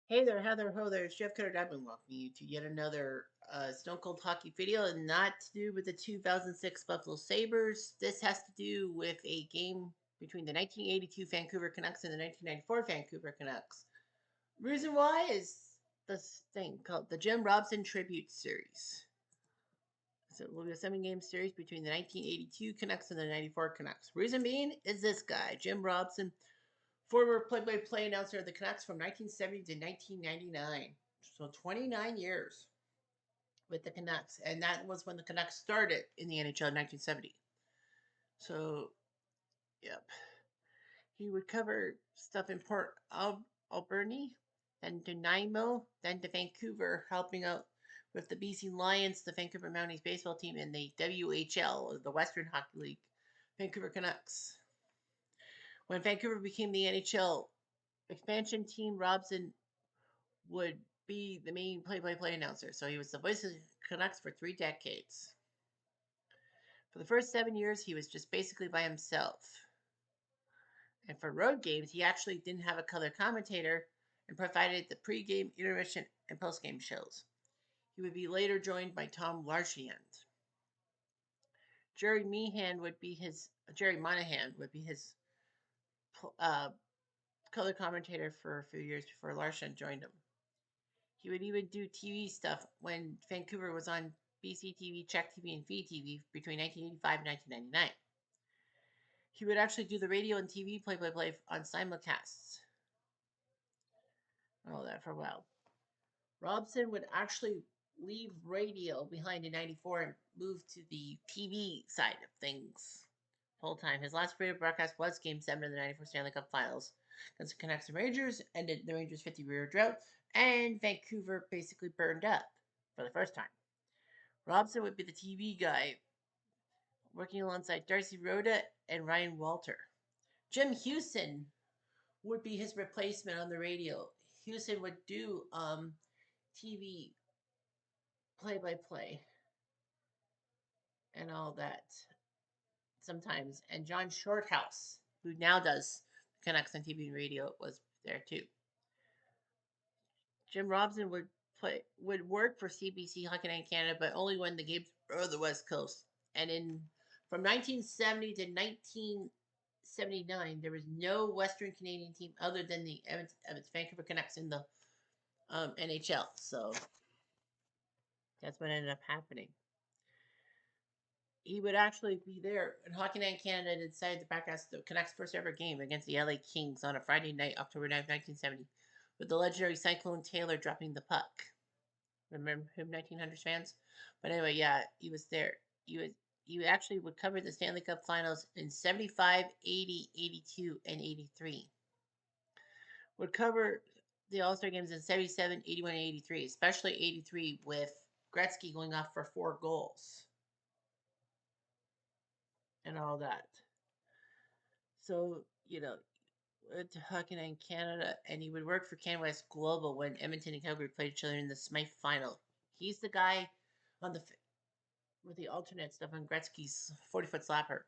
Hey there, Heather, ho there, it's Jeff Cutter. I've been welcoming you to yet another Stone Cold Hockey video, and not to do with the 2006 Buffalo Sabres. This has to do with a game between the 1982 Vancouver Canucks and the 1994 Vancouver Canucks. Reason why is this thing called the Jim Robson Tribute Series. So it will be a 7-game series between the 1982 Canucks and the 94 Canucks. Reason being is this guy, Jim Robson, former play-by-play announcer of the Canucks from 1970 to 1999. So 29 years with the Canucks. And that was when the Canucks started in the NHL in 1970. So, yep. He would cover stuff in Port Alberni, then to Nanaimo, then to Vancouver, helping out with the BC Lions, the Vancouver Mounties baseball team, and the WHL, the Western Hockey League, Vancouver Canucks. When Vancouver became the NHL expansion team, Robson would be the main play-by-play announcer. So he was the voice of the Canucks for 3 decades. For the first 7 years, he was just basically by himself. And for road games, he actually didn't have a color commentator and provided the pre-game, intermission, and post-game shows. He would be later joined by Tom Larshand. Jerry Monahan would be his uh, color commentator for a few years before Larshand joined him. He would even do TV stuff when Vancouver was on BC TV, Czech TV, and VTV between 1985 and 1999. He would actually do the radio and TV play-by-play on simulcasts. All that for a while. Robson would actually leave radio behind in 94 and move to the TV side of things the whole time. His last radio broadcast was Game 7 of the 94 Stanley Cup Finals against the Canucks and Rangers, ended the Rangers' 50-year drought, and Vancouver basically burned up for the first time. Robson would be the TV guy, working alongside Darcy Rhoda and Ryan Walter. Jim Houston would be his replacement on the radio. Houston would do TV play-by-play and all that sometimes. And John Shorthouse, who now does Canucks on TV and radio, was there too. Jim Robson would work for CBC Hockey Night in Canada, but only when the games were on the West Coast. And from 1970 to 1979, there was no Western Canadian team other than the Vancouver Canucks in the NHL. So that's what ended up happening. He would actually be there in Hockey Night in Canada and decided to broadcast the Canucks' first ever game against the LA Kings on a Friday night, October 9th, 1970, with the legendary Cyclone Taylor dropping the puck. Remember him, 1900s fans? But anyway, yeah, he was there. He actually would cover the Stanley Cup Finals in 75, 80, 82, and 83. Would cover the All-Star games in 77, 81, and 83, especially 83 with Gretzky going off for 4 goals and all that. So, went to Hockey Night in Canada, and he would work for Canada West Global when Edmonton and Calgary played each other in the Smythe final. He's the guy with the alternate stuff on Gretzky's 40-foot slapper.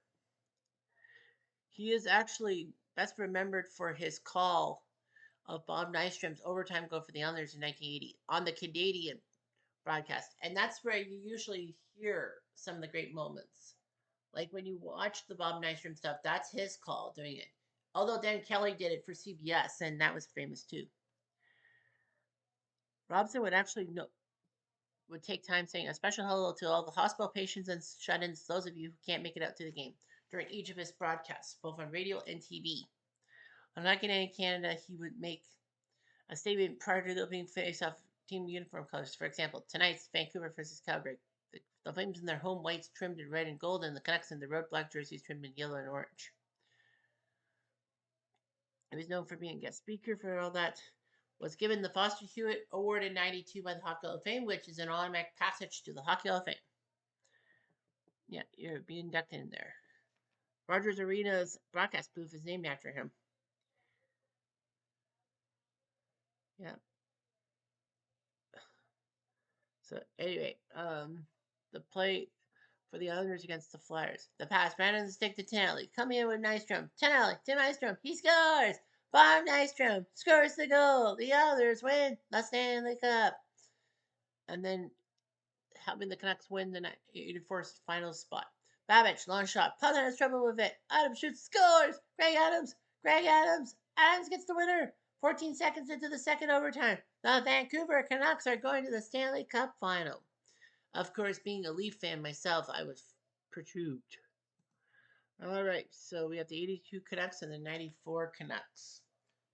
He is actually best remembered for his call of Bob Nystrom's overtime goal for the Islanders in 1980 on the Canadian broadcast. And that's where you usually hear some of the great moments. Like when you watch the Bob Nystrom stuff, that's his call doing it. Although Dan Kelly did it for CBS, and that was famous too. Robson would take time saying a special hello to all the hospital patients and shut-ins, those of you who can't make it out to the game, during each of his broadcasts, both on radio and TV. On Hockey Night in Canada, he would make a statement prior to the opening face-off team uniform colors. For example, tonight's Vancouver versus Calgary. The Flames in their home whites trimmed in red and gold, and the Canucks in their road black jerseys trimmed in yellow and orange. He was known for being a guest speaker for all that. Was given the Foster Hewitt Award in 92 by the Hockey Hall of Fame, which is an automatic passage to the Hockey Hall of Fame. Yeah, you're being inducted in there. Rogers Arena's broadcast booth is named after him. Yeah. So anyway, the play for the Islanders against the Flyers. The pass ran on the stick to Tennelly. Coming in with Nystrom. Tennelly to Nystrom. He scores! Bob Nystrom scores the goal. The Oilers win the Stanley Cup. And then helping the Canucks win the 84th final spot. Babbage, long shot. Puzzle has trouble with it. Adams shoots, scores. Greg Adams. Greg Adams. Adams gets the winner. 14 seconds into the second overtime. The Vancouver Canucks are going to the Stanley Cup final. Of course, being a Leaf fan myself, I was perturbed. All right, so we have the 82 Canucks and the 94 Canucks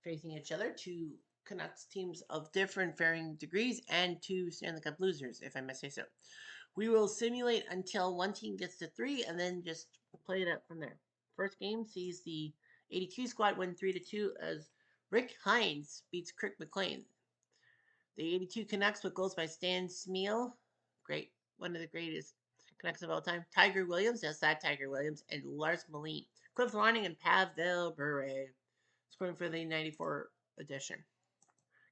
facing each other. Two Canucks teams of different varying degrees and two Stanley Cup losers, if I may say so. We will simulate until one team gets to three and then just play it out from there. First game sees the 82 squad win 3-2 as Rick Hines beats Kirk McLean. The 82 Canucks with goals by Stan Smeal, great, one of the greatest Canucks of all time. Tiger Williams, yes, that Tiger Williams, and Lars Moline. Cliff Ronning and Pavel Bure scoring for the 94 edition.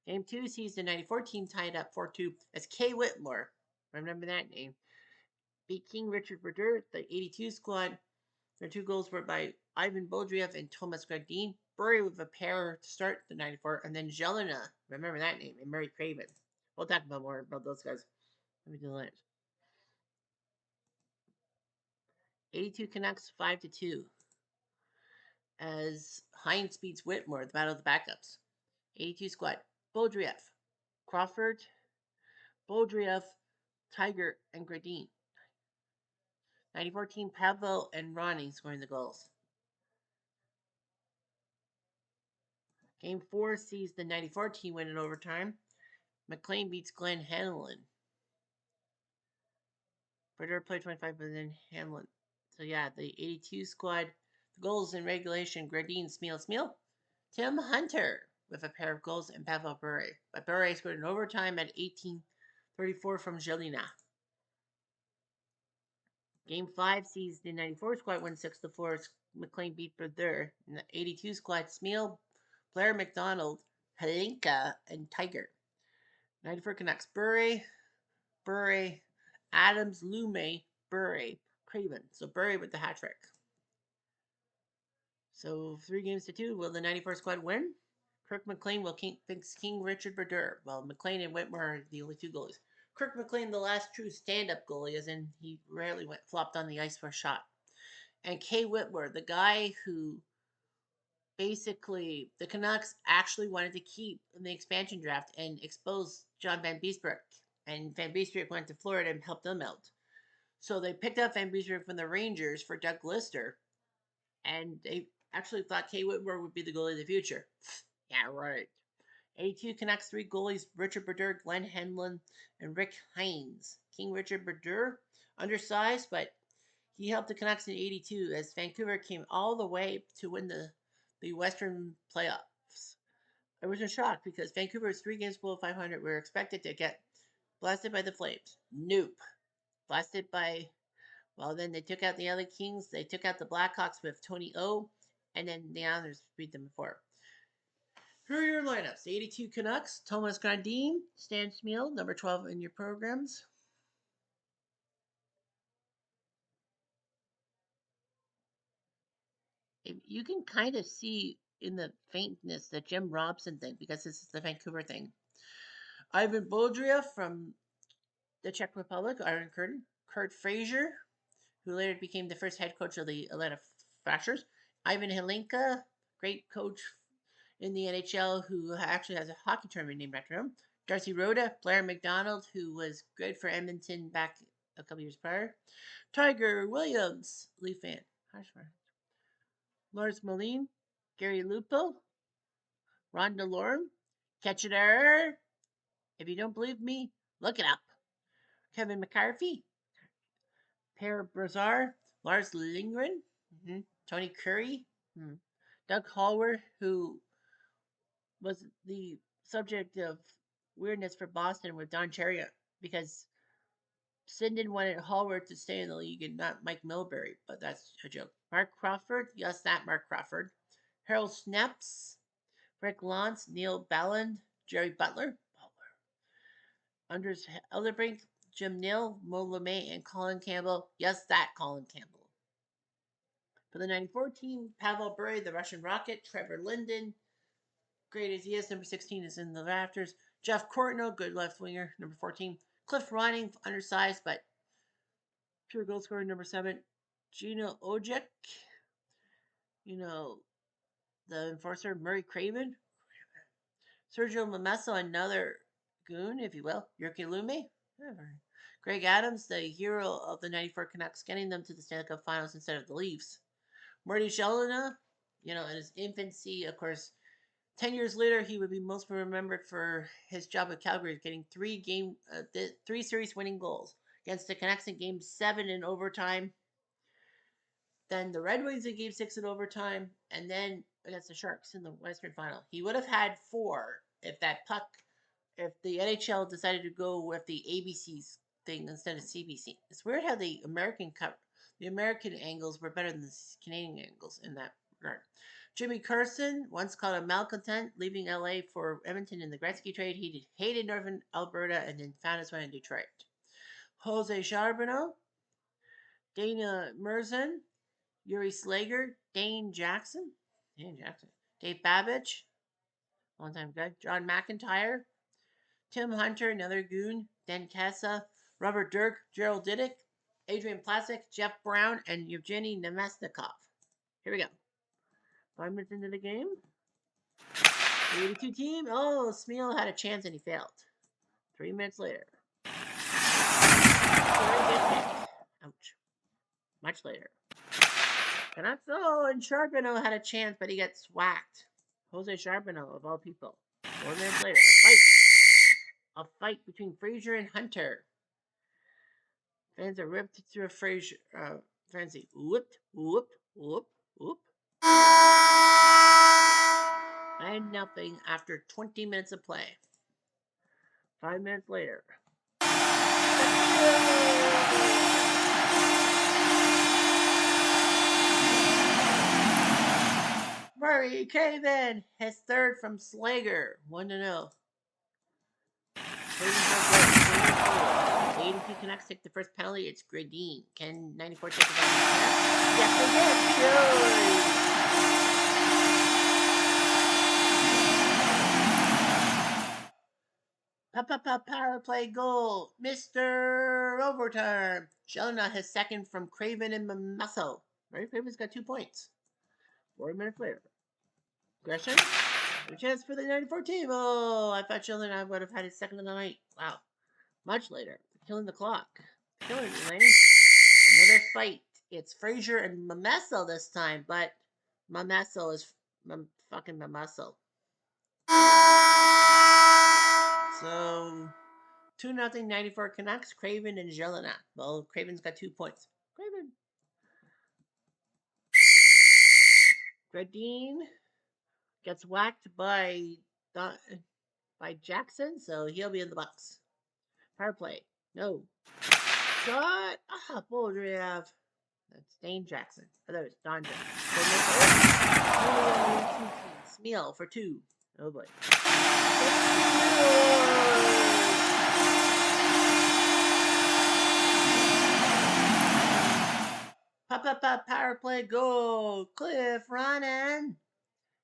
Game 2 sees the 94 team tied up 4-2 as Kay Whitmore, remember that name, beat King Richard Brodeur. The 82 squad, their two goals were by Ivan Boldriev and Thomas Gradin. Bure with a pair to start the 94, and then Jelena, remember that name, and Murray Craven. We'll talk about more about those guys. Let me do the lines. 82 Canucks 5-2 as Hines beats Whitmore, the battle of the backups. 82 squad, Boldriev, Crawford, Boldriev, Tiger, and Gradin. 94 team, Pavel and Ronnie scoring the goals. Game 4 sees the 94 team win in overtime. McLean beats Glenn Hanlon. Brodeur played 25, but then Hanlon. So yeah, the 82 squad, the goals in regulation, Gradin, Smeal. Tim Hunter with a pair of goals and Pavel Bure. But Bure scored in overtime at 18:34 from Jelena. Game 5 sees the 94 squad win 6-4. McLean beat Brodeur. And the 82 squad, Smeal, Blair McDonald, Halinka, and Tiger. 94 Canucks, Bure, Adams, Lume, Bure, Craven. So Bure with the hat trick. So 3-2. Will the 94 squad win? Kirk McLean will thinks King Richard Brodeur. Well, McLean and Whitmore are the only two goalies. Kirk McLean, the last true stand-up goalie, as in he rarely flopped on the ice for a shot. And Kay Whitmore, the guy who basically the Canucks actually wanted to keep in the expansion draft and expose John Van Beesbroek. And Van Beesbroek went to Florida and helped them out. So they picked up Van Beesbroek from the Rangers for Doug Lister. And they actually thought Kay Whitmore would be the goalie of the future. Yeah, right. 82 Canucks 3 goalies, Richard Brodeur, Glenn Hanlon, and Rick Hines. King Richard Brodeur, undersized, but he helped the Canucks in 82 as Vancouver came all the way to win the Western playoffs. I was in shock because Vancouver is 3 games below 500. We were expected to get blasted by the Flames. Nope. Blasted by, well, then they took out the LA Kings. They took out the Blackhawks with Tony O, and then the Islanders beat them before. Here are your lineups. 82 Canucks, Thomas Grandin, Stan Smeal, number 12 in your programs. You can kind of see in the faintness the Jim Robson thing because this is the Vancouver thing. Ivan Boldriev from the Czech Republic, Iron Curtain. Kurt Frazier, who later became the first head coach of the Atlanta Thrashers. Ivan Halinka, great coach in the NHL who actually has a hockey tournament named after him. Darcy Rhoda, Blair McDonald, who was good for Edmonton back a couple years prior. Tiger Williams, Leaf fan. Lars Moline, Gary Lupo, Ron DeLorme, Ketcheter. If you don't believe me, look it up. Kevin McCarthy, Per Brazar, Lars Lindgren, Tony Curry, Doug Hallward, who was the subject of weirdness for Boston with Don Cherry because Sinden wanted Hallward to stay in the league and not Mike Milbury, but that's a joke. Mark Crawford, yes, that Mark Crawford. Harold Schnaps, Rick Lance, Neil Balland, Jerry Butler, Anders Elderbrink, Jim Nill, Mo LeMay, and Colin Campbell. Yes, that Colin Campbell. For the 94 team, Pavel Bure, the Russian Rocket, Trevor Linden, great as he is. Number 16 is in the rafters. Jeff Courtnall, good left winger. Number 14. Cliff Ronning, undersized but pure goal scorer. Number 7. Gino Ojic, you know, the enforcer. Murray Craven. Sergio Mamesso, another goon, if you will. Yurki Lume. Greg Adams, the hero of the 94 Canucks, getting them to the Stanley Cup Finals instead of the Leafs. Marty Shelina, in his infancy, of course, 10 years later, he would be most remembered for his job at Calgary, getting three series winning goals against the Canucks in Game 7 in overtime, then the Red Wings in Game 6 in overtime, and then against the Sharks in the Western Final. He would have had 4 if the NHL decided to go with the ABC's thing instead of CBC. It's weird how the American angles were better than the Canadian angles in that regard. Jimmy Carson, once called a malcontent, leaving LA for Edmonton in the Gretzky trade. He hated Northern Alberta and then found his way in Detroit. Jose Charbonneau, Dana Merzen, Yuri Slager, Dane Jackson, Dave Babbage, long time guy, John McIntyre, Tim Hunter, another goon, Dan Kessa, Robert Dirk, Gerald Diddick, Adrian Plasek, Jeff Brown, and Evgeny Nemesnikov. Here we go. 5 minutes into the game. The 82 team. Oh, Smeal had a chance and he failed. 3 minutes later. Ouch. Much later. Canucks. Oh, and Charbonneau had a chance, but he gets whacked. Jose Charbonneau, of all people. 4 minutes later. A fight between Frazier and Hunter. Fans are ripped through a Frazier. Fancy. Whoop, whoop, whoop, whoop. And nothing after 20 minutes of play. 5 minutes later. Murray Craven, his third from Slager. 1-0. 82 Canucks take the first penalty. It's Gradine. Can 94 take the penalty? Yes, they did. Power play goal. Mr. Overtime. Shelna his second from Craven and Mamesso. Murray Craven's got 2 points. 4 minutes later. Gresham. A chance for the 94 team. Oh, I thought Shelna would have had his second of the night. Wow. Much later. Killing the clock. Killing it, Lane. Another fight. It's Frazier and Mamesso this time, but Mamesso is fucking Mamesso. So 2-0 94 Canucks, Craven and Jelena. Well, Craven's got 2 points. Craven. Gradine gets whacked by Jackson, so he'll be in the box. Power play. No. Shot. Boldriav. That's Dane Jackson. Other is Don Jackson. Smeal for 2. Oh boy. Power play goal. Cliff Ronning.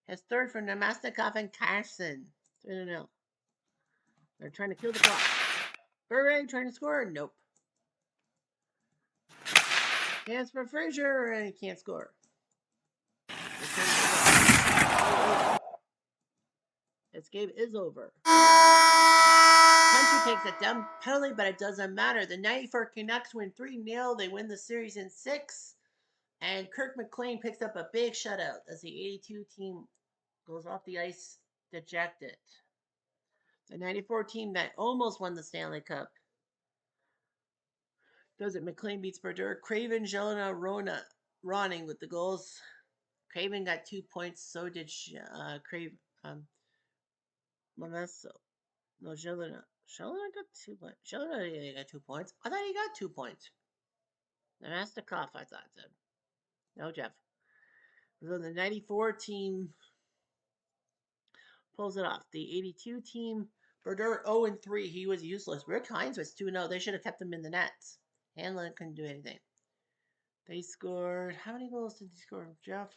His third for Nemesnikov and Carson. 3-0. They're trying to kill the clock. Burray trying to score. Nope. Chance for Frazier, and he can't score. This game is over. Hunter takes a dumb penalty, but it doesn't matter. The 94 Canucks win 3-0. They win the series in 6. And Kirk McLean picks up a big shutout as the 82 team goes off the ice dejected. The 94 team that almost won the Stanley Cup does it. McLean beats Berdur. Craven, Jelena, Ronning with the goals. Craven got 2 points. So did Craven. Mamesso. No, Jelena. Jelena got 2 points. Jelena got 2 points. I thought he got 2 points. Nemesnikov, I thought said. No, Jeff. So the 94 team pulls it off. The 82 team, Berdur 0-3. He was useless. Rick Hines was 2-0. They should have kept him in the nets. Hanlon couldn't do anything. They scored. How many goals did he score, Jeff?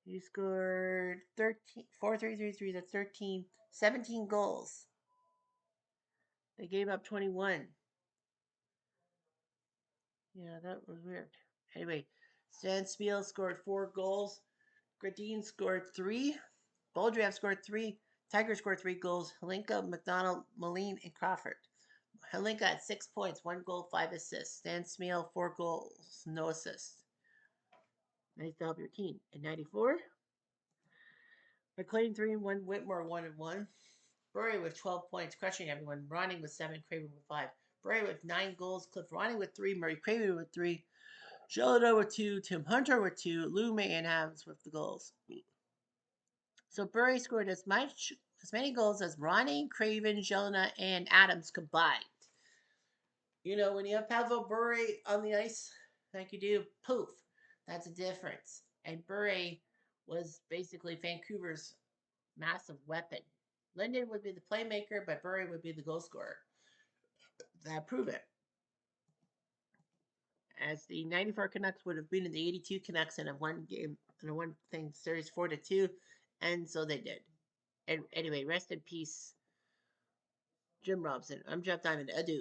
He scored 13, 4-3-3-3. That's 13, 17 goals. They gave up 21. Yeah, that was weird. Anyway, Stan Spiel scored 4 goals. Gradine scored 3. Boldrev scored 3. Tiger scored 3 goals. Helinka, McDonald, Moline, and Crawford. Helinka had 6 points, 1 goal, 5 assists. Stan Spiel, 4 goals, no assists. Nice to help your team. In 94, McLean 3-1, Whitmore 1-1. Burry with 12 points, crushing everyone. Ronning with 7, Craven with 5. Burry with 9 goals, Cliff Ronning with 3, Murray Craven with 3, Gelado with 2, Tim Hunter with 2, Lou May and Adams with the goals. So Burry scored as many goals as Ronning, Craven, Gelana, and Adams combined. You know, when you have Pavel Bure on the ice, like you do, poof, that's a difference. And Bure was basically Vancouver's massive weapon. Linden would be the playmaker, but Bure would be the goal scorer. That proved it. As the 94 Canucks would have beaten the 82 Canucks in a one game, in a one thing series 4-2, and so they did. And anyway, rest in peace, Jim Robson. I'm Jeff Diamond. Adieu.